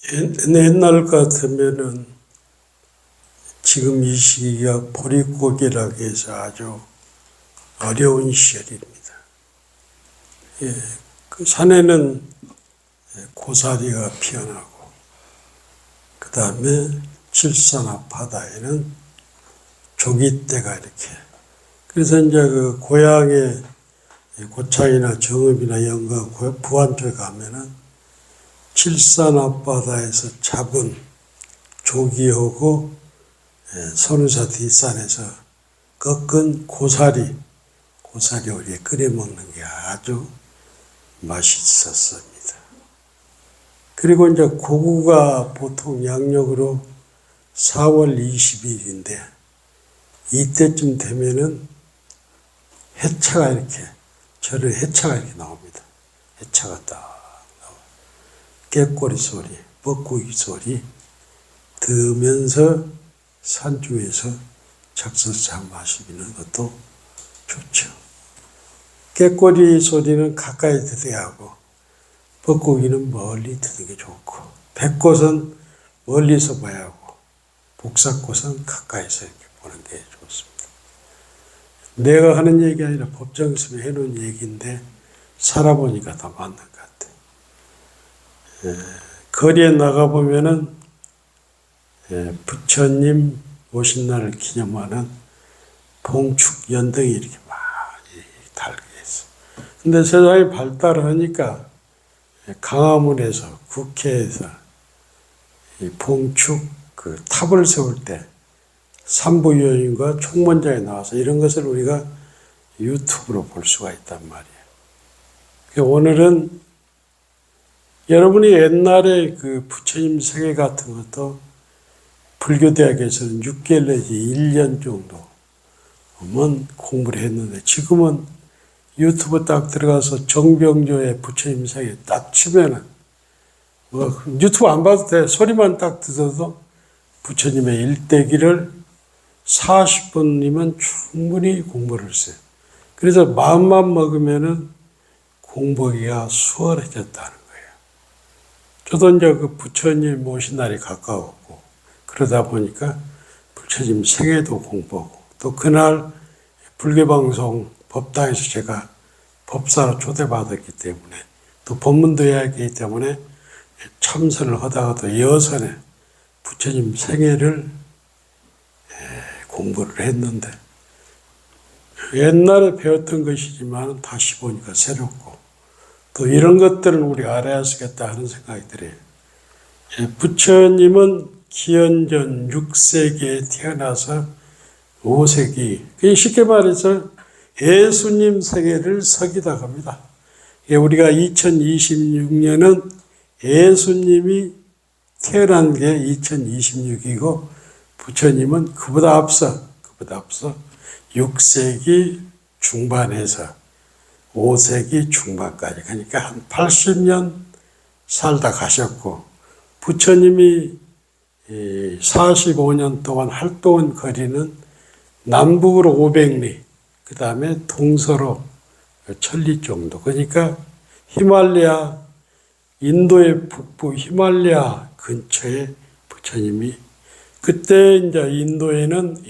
옛날 같으면은 지금 이 시기가 보릿고개라고 해서 아주 어려운 시절입니다. 그 산에는 고사리가 피어나고, 그 다음에 칠산 앞바다에는 조깃대가 이렇게. 그래서 이제 그 고향에 고창이나 정읍이나 영광, 부안 쪽에 가면은 칠산 앞바다에서 잡은 조기하고 선우사 뒷산에서 꺾은 고사리 우리에 끓여 먹는 게 아주 맛있었습니다. 그리고 이제 고구가 보통 양력으로 4월 20일인데 이때쯤 되면은 해차가 이렇게, 저런 해차가 이렇게 나옵니다. 해차가 딱 나와. 깨꼬리 소리, 뻐꾸기 소리 들으면서 산중에서 적석차 마시는 것도 좋죠. 깨꼬리 소리는 가까이 듣어야 하고, 뻐꾸기는 멀리 듣는 게 좋고, 백꽃은 멀리서 봐야 하고, 복사꽃은 가까이서 이렇게 보는 게 좋습니다. 내가 하는 얘기 아니라 법정스에 해놓은 얘기인데 살아보니까 더 맞는 것 같아요. 거리에 나가보면은 부처님 오신 날을 기념하는 봉축 연등이 이렇게 많이 달게 했어. 근데 세상이 발달하니까 강화문에서, 국회에서 이 봉축 그 탑을 세울 때 산부요인과 총무장에 나와서 이런 것을 우리가 유튜브로 볼 수가 있단 말이에요. 오늘은 여러분이 옛날에 그 부처님 생애 같은 것도 불교대학에서는 6개월 내지 1년 정도만 공부를 했는데, 지금은 유튜브 딱 들어가서 정병조의 부처님 생애 딱 치면은 뭐 유튜브 안 봐도 돼. 소리만 딱 들어도 부처님의 일대기를 40분이면 충분히 공부를 했어요. 그래서 마음만 먹으면은 공부하기가 수월해졌다는 거예요. 저도 이제 그 부처님 오신 날이 가까웠고, 그러다 보니까 부처님 생애도 공부하고, 또 그날 불교방송 법당에서 제가 법사로 초대받았기 때문에, 또 법문도 해야 하기 때문에 참선을 하다가도 여선에 부처님 생애를 공부를 했는데, 옛날에 배웠던 것이지만 다시 보니까 새롭고, 또 이런 것들은 우리가 알아야 쓰겠다 하는 생각이 들어요. 부처님은 기원전 6세기에 태어나서 5세기, 쉽게 말해서 예수님 세계를 서기다 합니다. 우리가 2026년은 예수님이 태어난 게 2026이고, 부처님은 그보다 앞서 6세기 중반에서 5세기 중반까지, 그러니까 한 80년 살다 가셨고, 부처님이 45년 동안 활동한 거리는 남북으로 500리, 그 다음에 동서로 1000리 정도. 그러니까 히말라야, 인도의 북부 히말라야 근처에 부처님이, 그때 이제 인도에는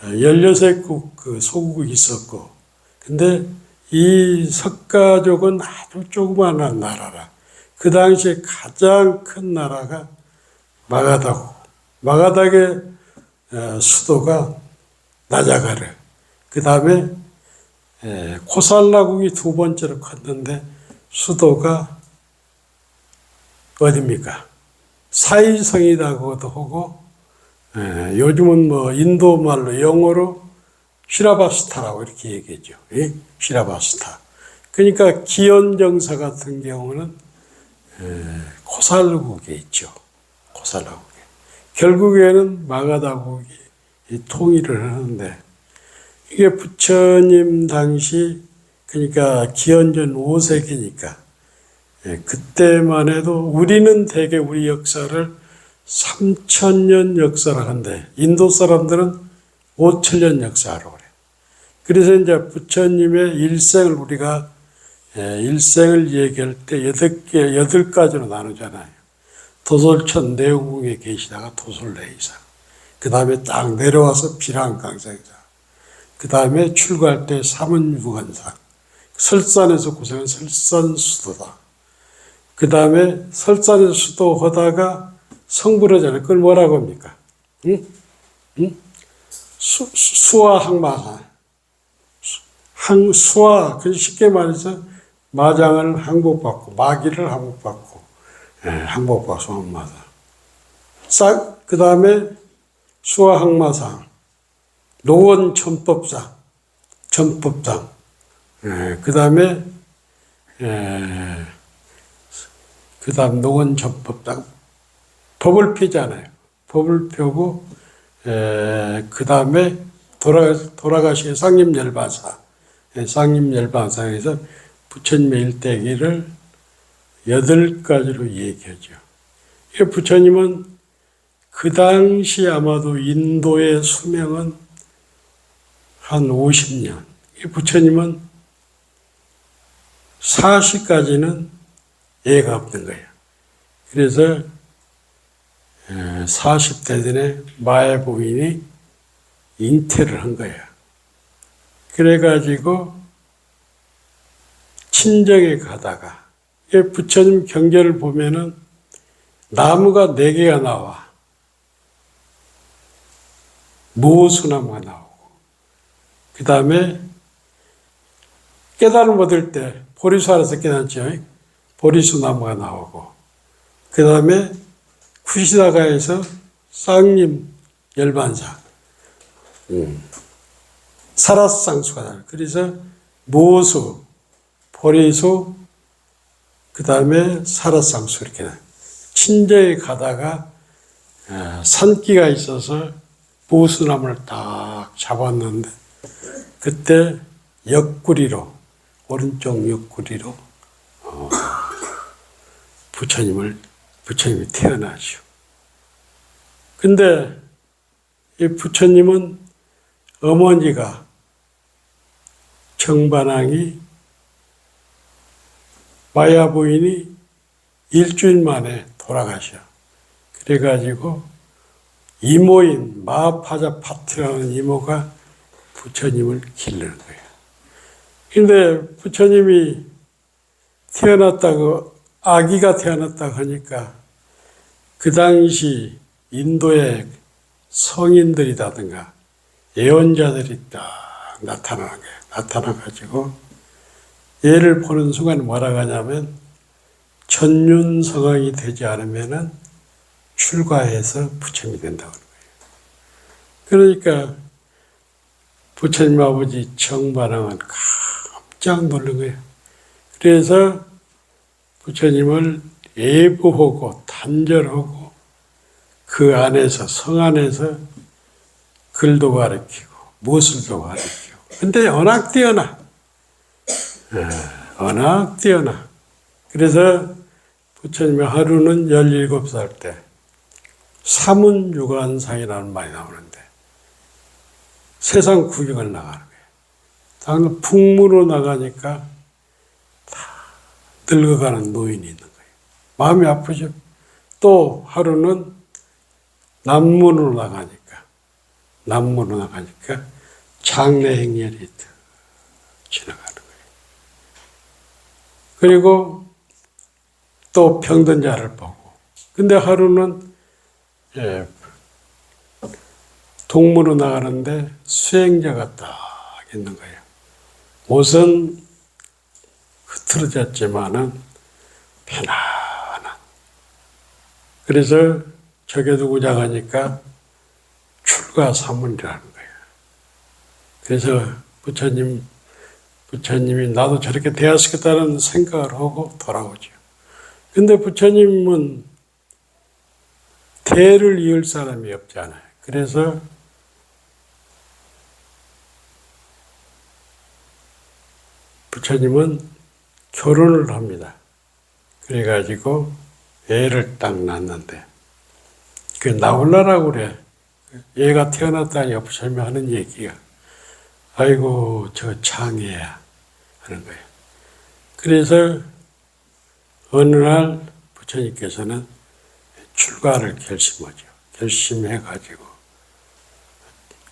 16국 그 소국이 있었고, 근데 이 석가족은 아주 조그마한 나라라. 그 당시에 가장 큰 나라가 마가다고. 마가닥의 수도가 나자가르. 그 다음에 코살라국이 두 번째로 컸는데 수도가 어디입니까? 사이성이라고도 하고, 요즘은 뭐 인도 말로 영어로 시라바스타라고 이렇게 얘기하죠. 시라바스타. 그러니까 기원정사 같은 경우는 코살국에 있죠. 코살라국에. 결국에는 마가다국이 통일을 하는데, 이게 부처님 당시, 그러니까 기원전 5세기니까 그때만 해도 우리는 대개 우리 역사를 3000년 역사를 한데, 인도 사람들은 5000년 역사로 그래. 그래서 이제 부처님의 일생을 우리가 일생을 얘기할 때 8가지로 나누잖아요. 도솔천 내후궁에 계시다가 도솔내이사. 그 다음에 딱 내려와서 비랑강상사. 그 다음에 출가할 때 삼은유관상. 설산에서 고생한 설산수도다. 그 다음에 설산에서 수도하다가 성불하잖아요. 그걸 뭐라고 합니까? 응? 응? 수화항마사. 수화, 쉽게 말해서 마장을 항복받고, 마귀를 항복받고, 항복받고 수항마사. 그 다음에 수화항마상, 노원천법상, 천법상. 그 다음에, 그 다음 노원천법상. 법을 피잖아요. 법을 펴고, 그 다음에 돌아가시게 상림열반사. 상림열반상에서 부처님의 일대기를 8가지로 얘기하죠. 부처님은 그 당시 아마도 인도의 수명은 한 50년. 부처님은 40까지는 애가 없는 거예요. 그래서 40대 전에 마야 부인이 잉태를 한 거예요. 그래가지고 친정에 가다가 부처님 경전을 보면은 나무가 4개가 나와. 모수나무가 나오고 그 다음에 깨달음 얻을 때 보리수 아래서 깨닫죠. 보리수 나무가 나오고 그 다음에 쿠시다가에서 쌍림 열반사 사라상수가 나와요. 그래서 모수, 보리수, 그 다음에 사라상수 이렇게 나와요. 친정에 가다가 산기가 있어서 모수나무를 딱 잡았는데 그때 옆구리로 오른쪽 옆구리로 부처님이 태어나죠. 근데 이 부처님은 어머니가 정반왕이 마야 부인이 일주일 만에 돌아가셔. 그래가지고 이모인 마파자 파트라는 이모가 부처님을 기르는 거예요. 근데 부처님이 태어났다고, 아기가 태어났다고 하니까 그 당시 인도의 성인들이라든가 예언자들이 딱 나타나는 거예요. 나타나가지고 얘를 보는 순간 뭐라고 하냐면 천륜성왕이 되지 않으면은 출가해서 부처님이 된다고 하는 거예요. 그러니까 부처님 아버지 정반왕은 깜짝 놀란 거예요. 그래서 부처님을 예부하고 단절하고 그 안에서 성 안에서 글도 가르치고 무술도 가르치고 근데 워낙 뛰어나. 워낙 뛰어나. 그래서 부처님이 하루는 17살 때 사문유관상이라는 말이 나오는데 세상 구경을 나가는 거예요. 당장 북문으로 나가니까 다 늙어가는 노인이 있는 거예요. 마음이 아프죠. 또 하루는 남문으로 나가니까 장례 행렬이 지나가는 거예요. 그리고 또 병든 자를 보고. 근데 하루는 동문으로 나가는데 수행자가 딱 있는 거예요. 옷은 흐트러졌지만은 편안한. 그래서 저게 누구냐 하니까 출가사문이라는 거예요. 그래서 부처님이 나도 저렇게 되었겠다는 생각을 하고 돌아오죠. 근데 부처님은 대를 이을 사람이 없잖아요. 그래서 부처님은 결혼을 합니다. 그래가지고 애를 딱 낳는데 그 나올라라고 그래. 얘가 태어났다니 부처님이 하는 얘기가 아이고 저 장애야 하는 거예요. 그래서 어느 날 부처님께서는 출가를 결심하죠. 결심해가지고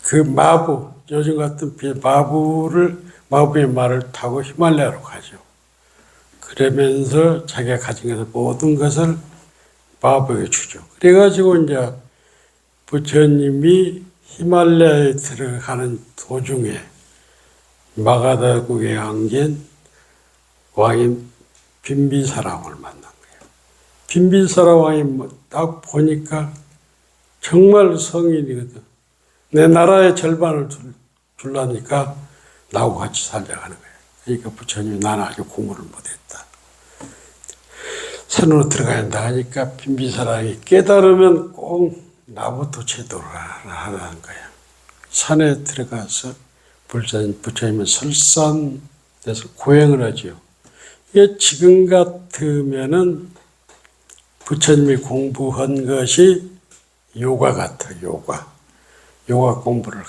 그 요즘 같은 마부의 말을 타고 히말라야로 가죠. 그러면서 자기가 가진 것을 모든 것을 마부에게 주죠. 그래가지고 이제 부처님이 히말라야에 들어가는 도중에 마가다국에 안긴 왕인 빈비사라 왕을 만난 거예요. 빈비사라 왕이 딱 보니까 정말 성인이거든. 내 나라의 절반을 줄라니까 나하고 같이 살자고 하는 거예요. 그러니까 부처님이 나는 아직 공부를 못했다. 산으로 들어가야 한다 하니까 빈비사랑이 깨달으면 꼭 나부터 제도를 하라는 거야. 산에 들어가서 부처님은 설산에서 고행을 하지요. 이게 지금 같으면은 부처님이 공부한 것이 요가 같아, 요가. 요가 공부를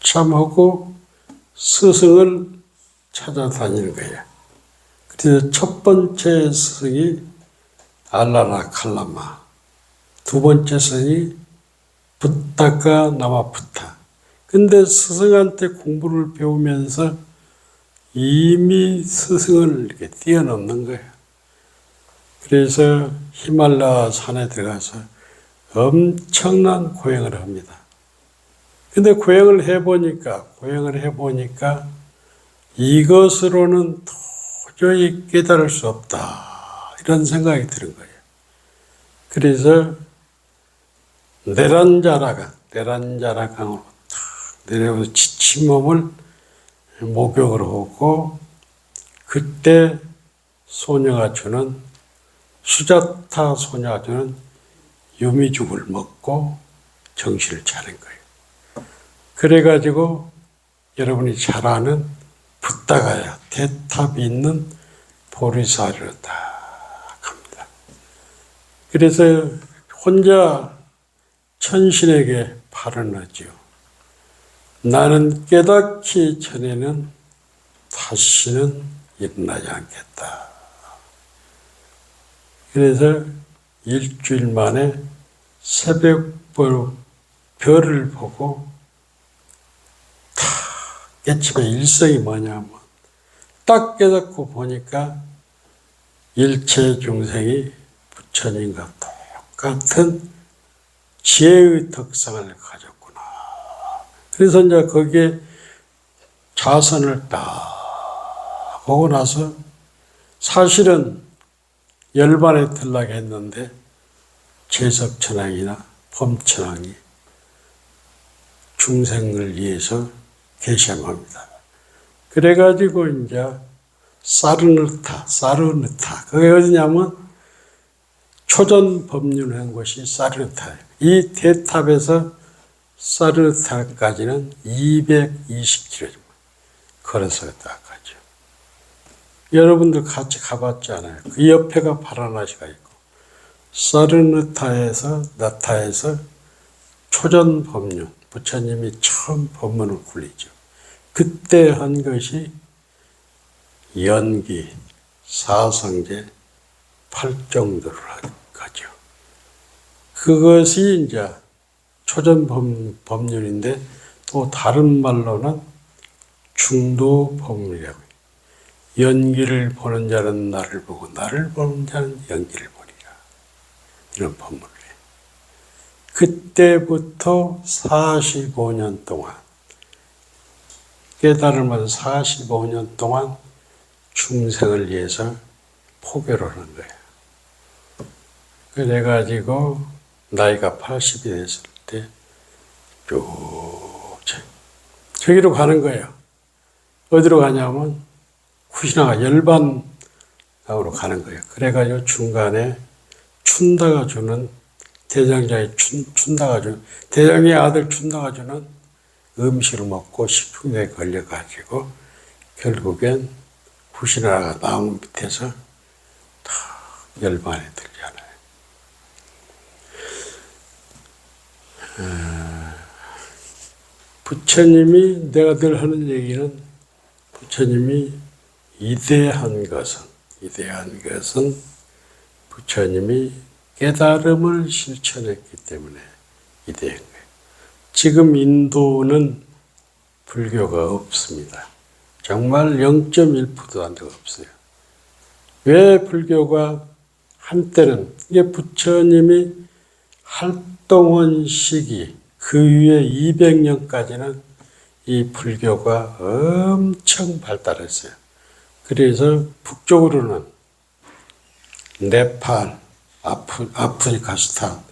한참 하고 스승을 찾아다니는 거야. 그래서 첫 번째 스승이 알라라 칼라마, 두 번째 스승이 붓다가 나마푸타. 근데 스승한테 공부를 배우면서 이미 스승을 이렇게 뛰어넘는 거예요. 그래서 히말라야 산에 들어가서 엄청난 고행을 합니다. 근데 고행을 해보니까 이것으로는 도저히 깨달을 수 없다. 이런 생각이 드는 거예요. 그래서 네란자라 강으로 탁 내려오서 지친 몸을 목욕을 하고 그때 수자타 소녀가 주는 유미죽을 먹고 정신을 차린 거예요. 그래가지고 여러분이 잘 아는 붓다가야 대탑이 있는 보리사리로 딱 갑니다. 그래서 혼자 천신에게 발언하지요. 나는 깨닫기 전에는 다시는 일어나지 않겠다. 그래서 일주일 만에 새벽 별을 보고 다 깨치면 일성이 뭐냐면 딱 깨닫고 보니까 일체 중생이 부처님과 똑같은 지혜의 덕상을 가졌구나. 그래서 이제 거기에 자선을 딱 보고 나서 사실은 열반에 들라고 했는데 제석천왕이나 범천왕이 중생을 위해서 계시합니다. 그래가지고 이제 사르느타 그게 어디냐면 초전 법륜한 곳이 사르느타예요. 이 대탑에서 사르느타까지는 220km 걸어서 딱 가죠. 여러분들 같이 가봤잖아요. 그 옆에가 파라나시가 있고 사르느타에서 초전 법륜 부처님이 처음 법문을 굴리죠. 그때 한 것이 연기, 사성제, 팔정도를 하죠. 그것이 이제 초전 법륜인데 또 다른 말로는 중도 법륜이라고 해요. 연기를 보는 자는 나를 보고 나를 보는 자는 연기를 보리라. 이런 법문을 해요. 그때부터 45년 동안 깨달으면서 45년 동안 중생을 위해서 포교를 하는 거예요. 그래가지고 나이가 80이 됐을 때 쭉 저기로 가는 거예요. 어디로 가냐면 쿠시나가 열반으로 가는 거예요. 그래가지고 중간에 춘다가 주는 대장자의 춘다가 주는 대장의 아들 춘다가 주는 음식을 먹고 식중독에 걸려가지고 결국엔 쿠시나라가 나무 밑에서 다 열반에 들잖아요. 부처님이 내가 늘 하는 얘기는 부처님이 위대한 것은 부처님이 깨달음을 실천했기 때문에 이대인 거예요. 지금 인도는 불교가 없습니다. 정말 0.1%도 안 되고 없어요. 왜 불교가 한때는 이게 부처님이 활동한 시기 그 위에 200년까지는 이 불교가 엄청 발달했어요. 그래서 북쪽으로는 네팔, 아프리카스탄,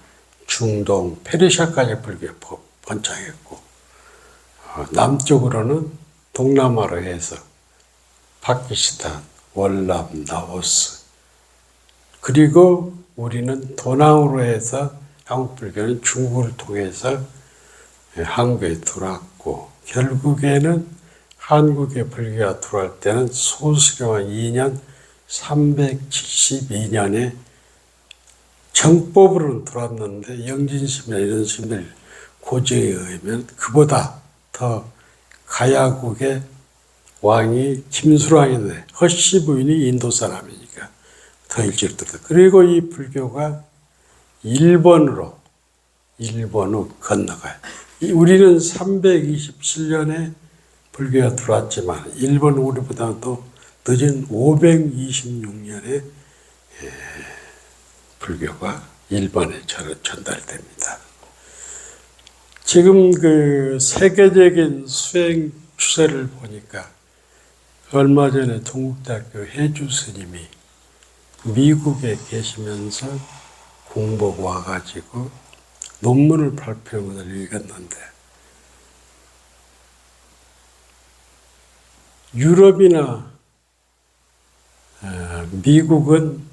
중동, 페르시아까지 불교가 번창했고 남쪽으로는 동남아로 해서 파키스탄, 월남, 라오스 그리고 우리는 도남으로 해서 한국 불교는 중국을 통해서 한국에 들어왔고 결국에는 한국에 불교가 들어올 때는 소수령한 2년 372년에 정법으로는 들어왔는데 영진스님이나 이런 스님들 고증에 의하면 그보다 더 가야국의 왕이 김수랑인데 허씨 부인이 인도 사람이니까 더 일찍 들었다. 그리고 이 불교가 일본으로 건너가요. 우리는 327년에 불교가 들어왔지만 일본은 우리보다도 늦은 526년에 불교가 일본에 전달됩니다. 지금 그 세계적인 수행 추세를 보니까 얼마 전에 동국대학교 해주 스님이 미국에 계시면서 공복 와가지고 논문을 발표한 것을 읽었는데 유럽이나 미국은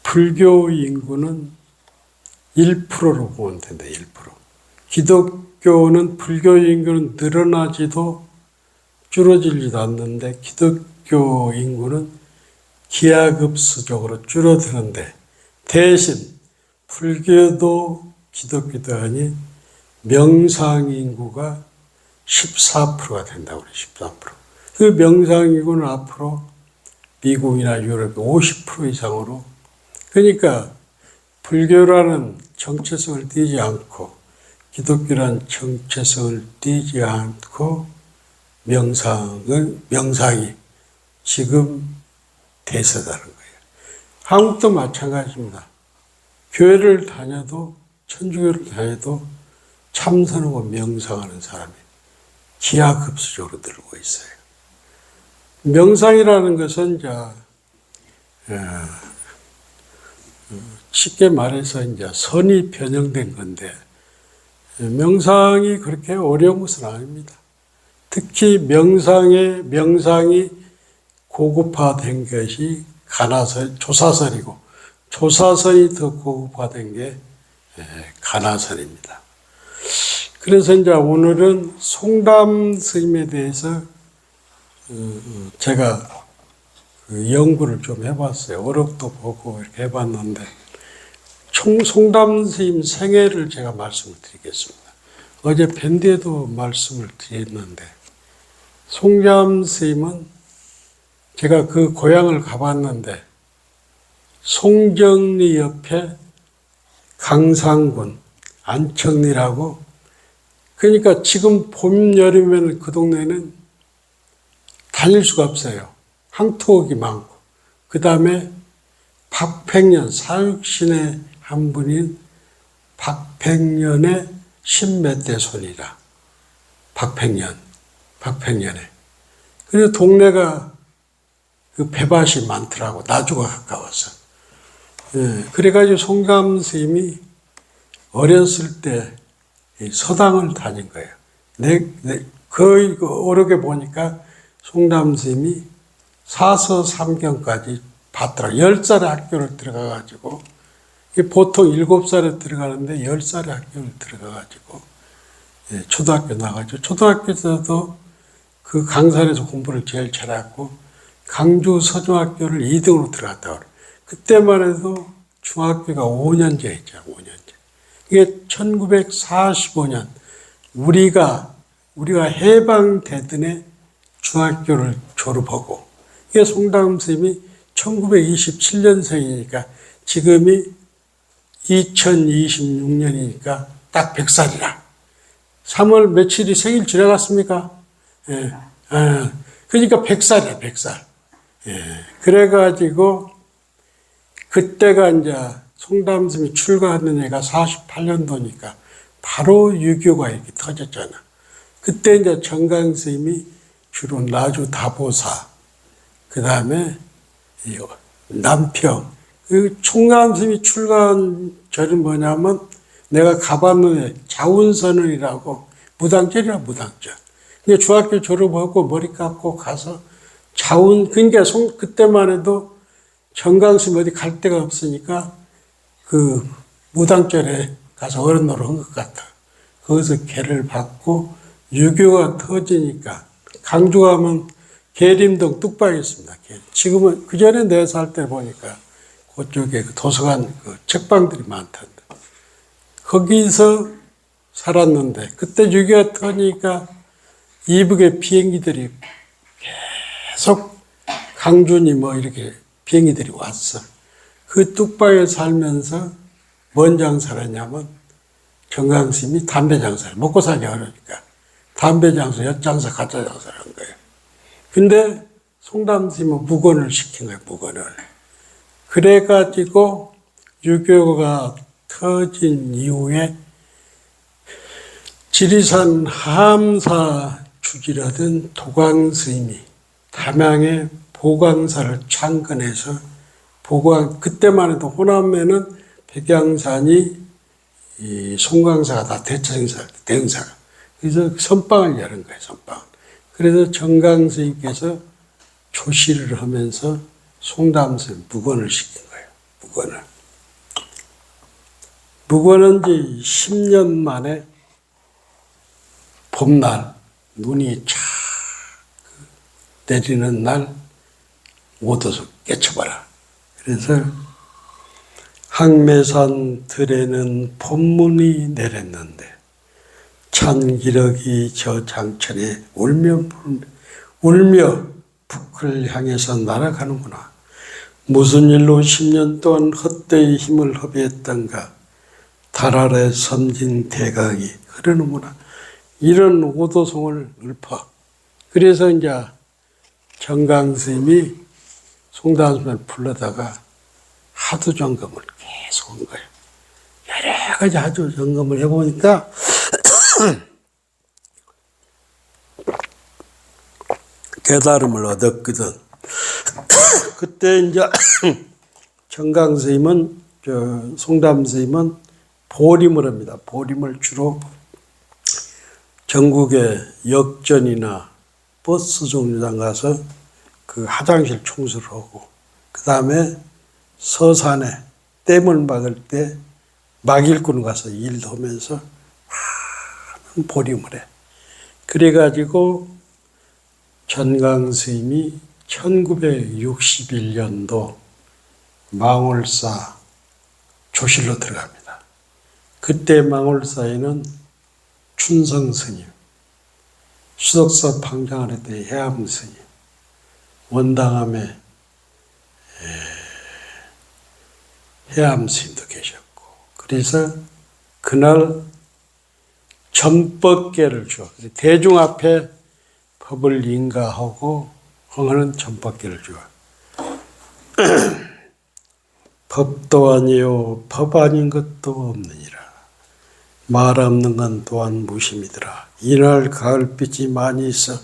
불교 인구는 1%로 보면 된다. 1%. 기독교는 불교 인구는 늘어나지도 줄어들지도 않는데 기독교 인구는 기하급수적으로 줄어드는데 대신 불교도 기독교도 아닌 명상 인구가 14%가 된다고 그래요. 14%. 그 명상 인구는 앞으로 미국이나 유럽이 50% 이상으로 그러니까 불교라는 정체성을 띠지 않고 기독교라는 정체성을 띠지 않고 명상이 지금 대세다는 거예요. 한국도 마찬가지입니다. 교회를 다녀도 천주교를 다녀도 참선하고 명상하는 사람이 기하급수적으로 늘고 있어요. 명상이라는 것은 이제 쉽게 말해서 이제 선이 변형된 건데 명상이 그렇게 어려운 것은 아닙니다. 특히 명상이 고급화된 것이 조사선이고 조사선이 더 고급화된 게 가나선입니다. 그래서 이제 오늘은 송담 스님에 대해서 제가 연구를 좀 해봤어요. 어록도 보고 이렇게 해봤는데 송담 스님 생애를 제가 말씀을 드리겠습니다. 어제 밴드에도 말씀을 드렸는데 송담 스님은 제가 그 고향을 가봤는데 송정리 옆에 강상군 안청리라고 그러니까 지금 봄 여름에는 그 동네는 다닐 수가 없어요. 황토옥이 많고 그 다음에 박팽년 사육신의 한 분인 박팽년의 십몇 대 손이라 박팽년에 그래서 동네가 그 배밭이 많더라고 나주가 가까워서 그래가지고 송담 스님이 어렸을 때 서당을 다닌 거예요. 거의 어렵게 보니까 송담 스님이 사서 삼경까지 봤더라. 10살에 학교를 들어가가지고 보통 7살에 들어가는데 10살에 학교를 들어가가지고 초등학교 나가죠. 초등학교에서도 그 강산에서 공부를 제일 잘했고 강주 서중학교를 2등으로 들어갔다고 그래요. 그때만 해도 중학교가 5년제 했죠. 5년제. 이게 1945년 우리가 해방되던 해 중학교를 졸업하고 이게 송담 스님이 1927년생이니까 지금이 2026년이니까 딱 100살이라. 3월 며칠이 생일 지나갔습니까? 예. 그러니까 100살이야, 100살. 예. 그래가지고, 그때가 이제 송담스님이 출가하는 애가 48년도니까 바로 6.25가 이렇게 터졌잖아. 그때 이제 정강 스님이 주로 나주 다보사, 그 다음에 남평, 그 총감스님이 출가한 절은 뭐냐면 내가 가봤는데 자운선언이라고 무당절이라 무당절. 근데 중학교 졸업하고 머리 감고 가서 그러니까 그때만 해도 정강스님 어디 갈 데가 없으니까 그 무당절에 가서 어른 노릇 한 것 같아. 거기서 개를 받고 6.25가 터지니까 강주 가면 계림동 뚝방이 있습니다. 지금은 그전에 내가 살 때 보니까 그쪽에 그 도서관 그 책방들이 많던데 거기서 살았는데 그때 6.25가 터지니까 이북에 비행기들이 계속 강준이 뭐 이렇게 비행기들이 왔어. 그 뚝방에 살면서 뭔 장사를 했냐면 정강스님이 담배 장사를 먹고 살기 어려우니까 담배 장사, 엿장사, 가짜 장사를 한 거예요. 근데 송담스님은 묵언을 시킨 거예요, 묵언을. 그래가지고 6.25가 터진 이후에 지리산 함사 주지라던 도광스님이 담양의 보광사를 창건해서 그때만 해도 호남에는 백양산이 이 송광사가 다 대흥사가. 그래서 선방을 여는 거예요, 선방. 그래서 정강스님께서 조시를 하면서 송담스님 묵언을 시킨 거예요, 묵언을. 묵언은 이제 10년 만에 봄날, 눈이 쫙 내리는 날 오도서 깨쳐봐라. 그래서 항매산 들에는 봄문이 내렸는데 찬기력이 저 장천에 울며 북을 향해서 날아가는구나. 무슨 일로 10년 동안 헛되이 힘을 허비했던가. 달 아래 섬진 대강이 흐르는구나. 이런 오도송을 읊어. 그래서 이제 정강스님이 송담스님을 불러다가 하두 점검을 계속 한 거예요. 여러 가지 하두 점검을 해보니까 깨달음을 얻었거든. 그때 이제 정강스님은, 송담스님은 보림을 합니다. 보림을 주로 전국의 역전이나 버스 정류장 가서 그 화장실 청소를 하고, 그 다음에 서산에 댐을 막을 때 막일꾼 가서 일도 하면서 많은 보림을 해. 그래가지고 전강스님이 1961년도 망월사 조실로 들어갑니다. 그때 망월사에는 춘성스님, 수덕사 방장을 했던 해암스님, 원당함에 해암스님도 계셨고, 그래서 그날 전법계를 줘. 대중 앞에 법을 인가하고 하는 전법계를 줘. 법도 아니요 법 아닌 것도 없느니라. 말 없는 건 또한 무심이더라. 이날 가을빛이 많이 있어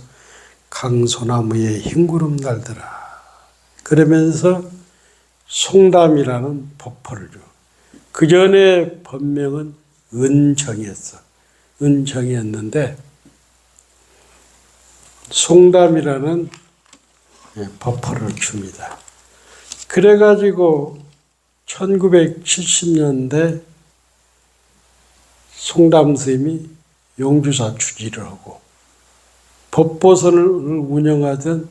강소나무에 흰구름 날더라. 그러면서 송담이라는 법포를 줘. 그 전에 법명은 은정이었어. 은정이었는데 송담이라는 법포를 줍니다. 그래가지고 1970년대 송담스님이 용주사 주지를 하고 법보선을 운영하던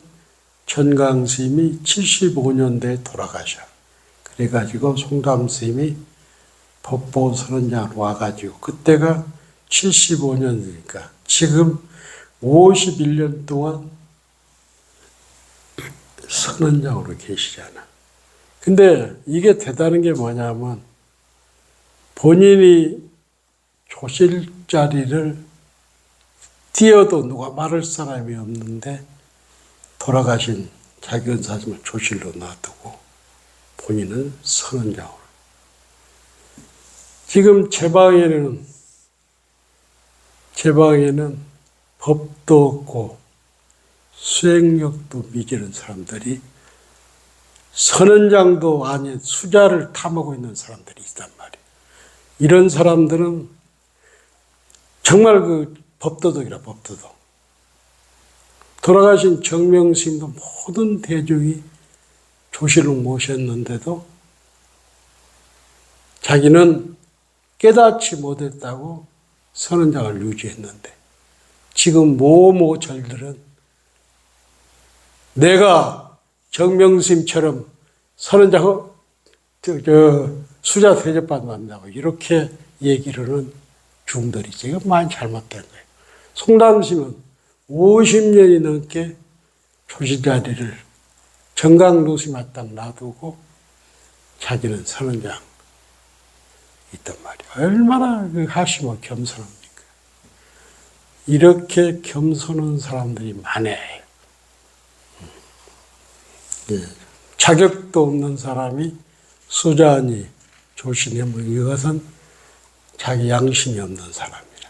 전강스님이 75년대에 돌아가셔. 그래가지고 송담스님이 법보선언장 와가지고 그때가 75년이니까 지금 51년 동안 선언장으로 계시잖아. 근데 이게 대단한 게 뭐냐면 본인이 조실 자리를 뛰어도 누가 말할 사람이 없는데 돌아가신 자기 은사님을 조실로 놔두고 본인은 선원장으로. 지금 제 방에는 법도 없고 수행력도 미지는 사람들이 선원장도 아닌 수자를 탐하고 있는 사람들이 있단 말이에요. 이런 사람들은 정말 그 법도덕이라 법도덕. 돌아가신 정명스님도 모든 대중이 조실을 모셨는데도 자기는 깨닫지 못했다고 선언장을 유지했는데 지금 모모 절들은 내가 정명스님처럼 선언장 수자 대접받는다고 이렇게 얘기를 하는 중들이죠. 이거 많이 잘못된 거예요. 송담스님은 50년이 넘게 조실 자리를 정강루스님 딱 놔두고 자기는 선언장 있단 말이에요. 얼마나 그 하시면 겸손합니까? 이렇게 겸손한 사람들이 많아요. 자격도 없는 사람이 수자니 조실이면 이것은 자기 양심이 없는 사람이라.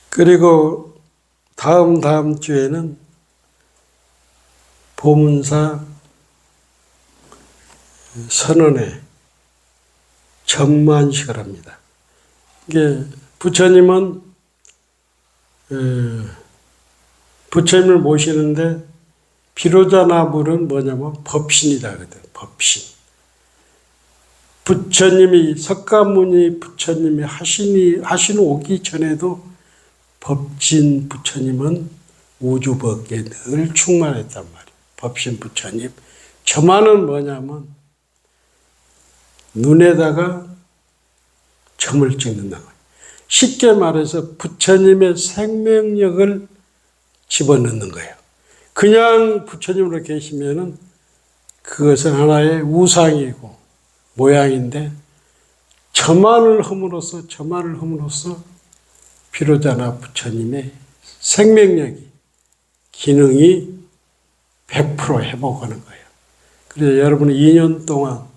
그리고 다음 주에는 보문사 선언회 전만식을 합니다. 이게 부처님은 부처님을 모시는데 비로자나불은 뭐냐면 법신이다 그러거든. 법신. 부처님이 석가모니 부처님이 하신 오기 전에도 법진 부처님은 우주법계에 늘 충만했단 말이에요. 법신 부처님. 저만은 뭐냐면 눈에다가 점을 찍는다. 쉽게 말해서 부처님의 생명력을 집어넣는 거예요. 그냥 부처님으로 계시면은 그것은 하나의 우상이고 모양인데 저만을 험으로써 비로자나 부처님의 생명력이 기능이 100% 회복하는 거예요. 그래서 여러분이 2년 동안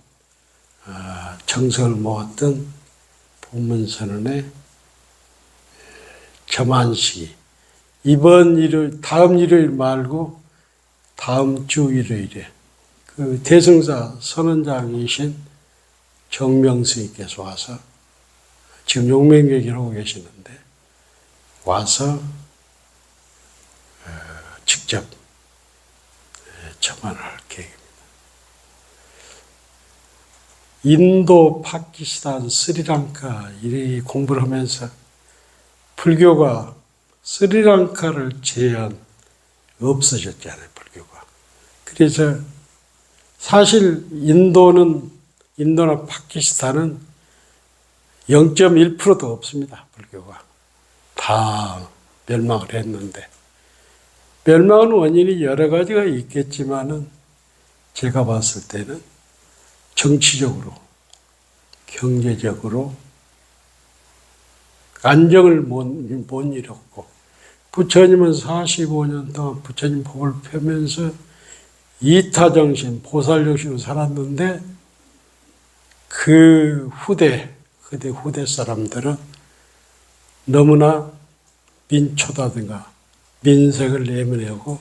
정성을 모았던 법문선언의 점안식이 이번 일요일, 다음 일요일 말고 다음 주 일요일에 그 대승사 선언장이신 정명스님께서 와서 지금 용맹객을 하고 계시는데 와서 직접 첨언을 할 계획입니다. 인도, 파키스탄, 스리랑카 이 공부를 하면서 불교가 스리랑카를 제한 없어졌잖아요. 불교가. 그래서 사실 인도나 파키스탄은 0.1%도 없습니다. 불교가. 다 멸망을 했는데 멸망은 원인이 여러 가지가 있겠지만은 제가 봤을 때는 정치적으로, 경제적으로 안정을 못 이뤘고 부처님은 45년 동안 부처님 법을 펴면서 이타정신, 보살정신으로 살았는데 그 후대 사람들은 너무나 민초다든가 민색을 내면하고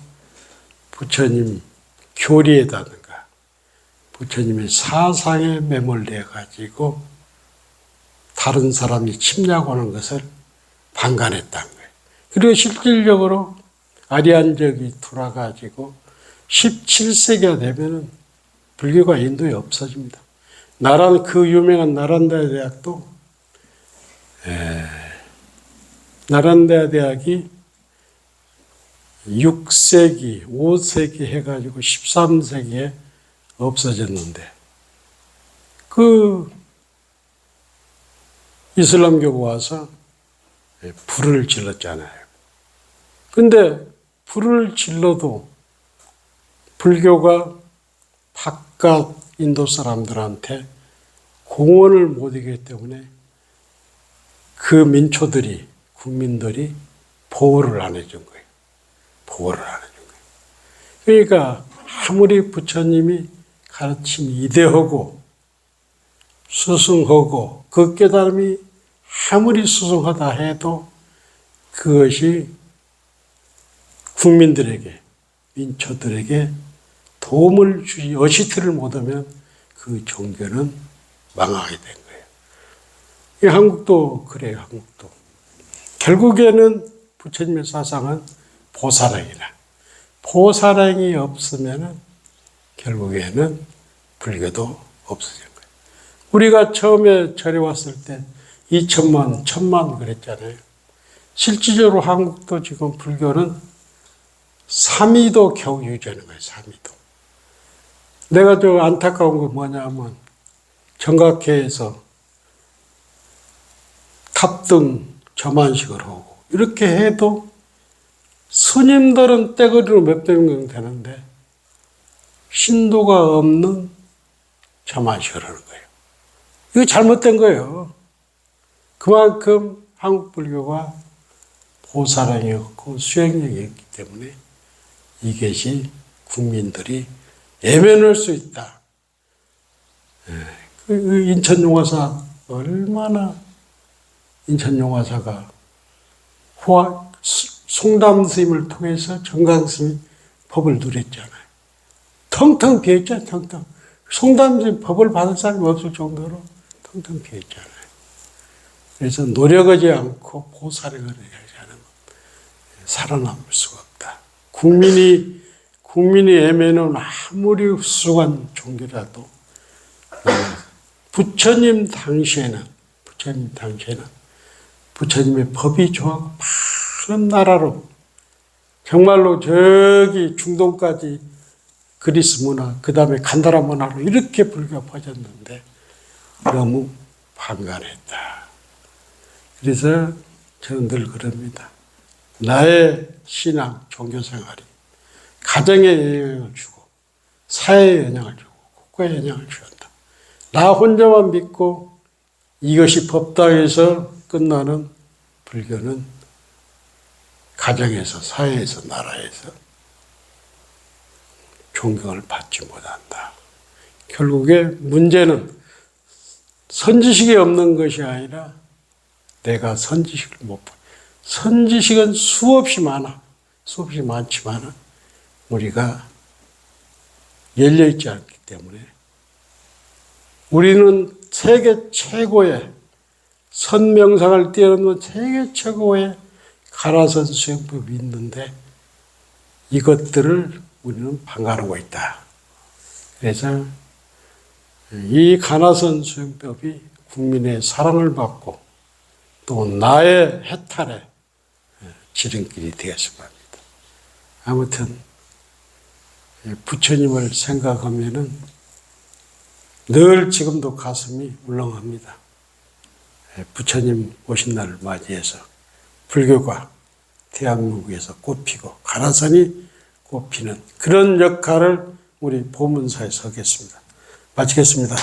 부처님 교리에다든가 부처님의 사상에 매몰되어 가지고 다른 사람이 침략하는 것을 방관했다는 거예요. 그리고 실질적으로 아리안적이 돌아가지고 17세기가 되면은 불교가 인도에 없어집니다. 그 유명한 나란다 대학도 나란다 대학이 6세기, 5세기 해가지고 13세기에 없어졌는데 그 이슬람교가 와서 불을 질렀잖아요. 근데 불을 질러도 불교가 바깥 인도 사람들한테 공헌을 못하기 때문에 그 민초들이, 국민들이 보호를 안 해준 거예요. 보호를 안 해준 거예요. 그러니까 아무리 부처님이 가르친 이대하고 스승하고 그 깨달음이 아무리 스승하다 해도 그것이 국민들에게, 민초들에게 도움을 주지, 어시트를 못하면 그 종교는 망하게 된 거예요. 이 한국도 그래요, 한국도. 결국에는 부처님의 사상은 보살행이라. 보살행이 없으면 결국에는 불교도 없어진 거예요. 우리가 처음에 절에 왔을 때 2천만, 1,000만 그랬잖아요. 실질적으로 한국도 지금 불교는 3위도 겨우 유지하는 거예요, 3위도. 내가 저 안타까운 건 뭐냐면 정각회에서 탑등 저만식을 하고 이렇게 해도 스님들은 떼거리로 몇백 명 되는데 신도가 없는 저만식을 하는 거예요. 이거 잘못된 거예요. 그만큼 한국 불교가 보살행이었고 수행력이었기 때문에 이것이 국민들이 외면할 수 있다. 그 인천용화사 얼마나 인천용화사가 송담 스님을 통해서 정강 스님이 법을 누렸잖아요. 텅텅 비었잖아요. 텅텅. 송담 스님 법을 받을 사람이 없을 정도로 텅텅 비었잖아요. 그래서 노력하지 않고 보살행을 해야지 않으면 살아남을 수가 없다. 국민이 애매는 아무리 훌륭한 종교라도 부처님 당시에는 부처님의 법이 좋아 많은 나라로 정말로 저기 중동까지 그리스 문화, 그 다음에 간다라 문화로 이렇게 불교가 퍼졌는데 너무 방관했다. 그래서 저는 늘 그럽니다. 나의 신앙, 종교생활이 가정에 영향을 주고 사회에 영향을 주고 국가에 영향을 주었다. 나 혼자만 믿고 이것이 법다 해서 끝나는 불교는 가정에서, 사회에서, 나라에서 존경을 받지 못한다. 결국에 문제는 선지식이 없는 것이 아니라 내가 선지식을 못 봐. 선지식은 수없이 많지만 우리가 열려있지 않기 때문에 우리는 세계 최고의 선명상을 뛰어넘는 세계 최고의 가라선 수행법이 있는데 이것들을 우리는 방관하고 있다. 그래서 이 가나선 수행법이 국민의 사랑을 받고 또 나의 해탈의 지름길이 되었으면 합니다. 아무튼 부처님을 생각하면은 늘 지금도 가슴이 울렁합니다. 부처님 오신 날을 맞이해서 불교가 대한민국에서 꽃피고 가나선이 꽃피는 그런 역할을 우리 보문사에서 하겠습니다. 마치겠습니다.